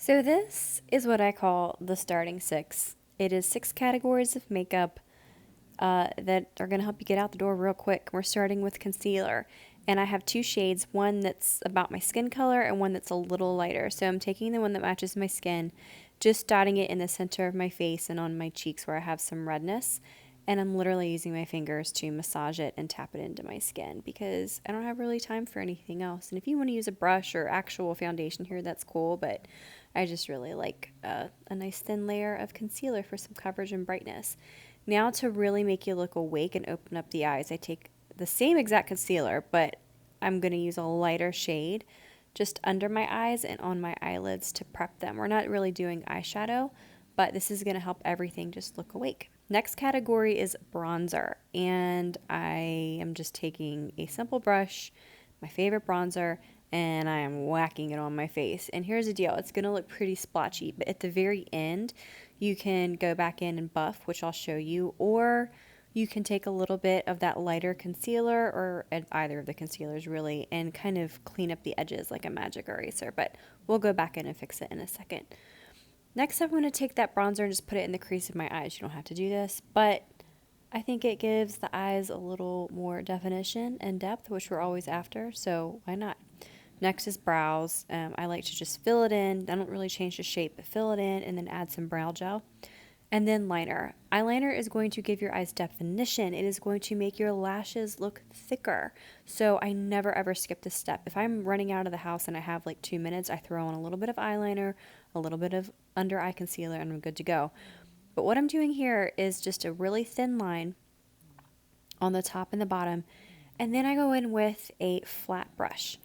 So this is what I call the starting six. It is 6 categories of makeup that are going to help you get out the door real quick. We're starting with concealer. And I have 2 shades, one that's about my skin color and one that's a little lighter. So I'm taking the one that matches my skin, just dotting it in the center of my face and on my cheeks where I have some redness. And I'm literally using my fingers to massage it and tap it into my skin because I don't have really time for anything else. And if you want to use a brush or actual foundation here, that's cool. But I just really like a nice thin layer of concealer for some coverage and brightness. Now to really make you look awake and open up the eyes, I take the same exact concealer, but I'm going to use a lighter shade just under my eyes and on my eyelids to prep them. We're not really doing eyeshadow, but this is going to help everything just look awake. Next category is bronzer, and I am just taking a simple brush, my favorite bronzer, and I am whacking it on my face. And here's the deal, it's going to look pretty splotchy, but at the very end, you can go back in and buff, which I'll show you, or you can take a little bit of that lighter concealer, or either of the concealers really, and kind of clean up the edges like a magic eraser, but we'll go back in and fix it in a second. Next, I'm going to take that bronzer and just put it in the crease of my eyes. You don't have to do this, but I think it gives the eyes a little more definition and depth, which we're always after, so why not? Next is brows. I like to just fill it in. I don't really change the shape, but fill it in and then add some brow gel. And then liner. Eyeliner is going to give your eyes definition. It is going to make your lashes look thicker. So I never ever skip this step. If I'm running out of the house and I have like 2 minutes, I throw on a little bit of eyeliner, a little bit of under eye concealer, and I'm good to go. But what I'm doing here is just a really thin line on the top and the bottom. And then I go in with a flat brush.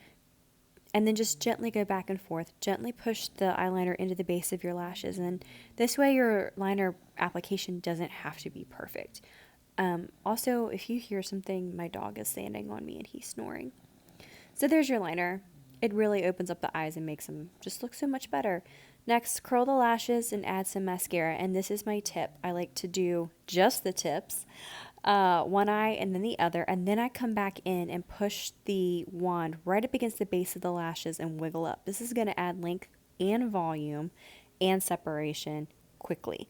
And then just gently go back and forth. Gently push the eyeliner into the base of your lashes. And this way your liner application doesn't have to be perfect. Also, if you hear something, my dog is standing on me and he's snoring. So there's your liner. It really opens up the eyes and makes them just look so much better. Next, curl the lashes and add some mascara. And this is my tip. I like to do just the tips. One eye and then the other, and then I come back in and push the wand right up against the base of the lashes and wiggle up. This is going to add length and volume and separation quickly.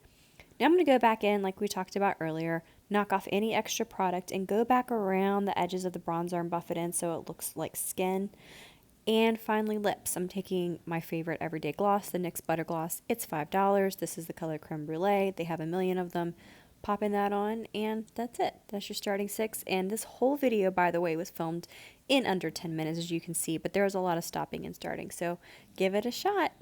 Now I'm going to go back in like we talked about earlier, knock off any extra product and go back around the edges of the bronzer and buff it in so it looks like skin. And finally, lips. I'm taking my favorite everyday gloss, the NYX Butter Gloss. It's $5. This is the color Creme Brulee. They have a million of them. Popping that on, and that's it. That's your starting six. And this whole video, by the way, was filmed in under 10 minutes, as you can see, but there was a lot of stopping and starting, so give it a shot.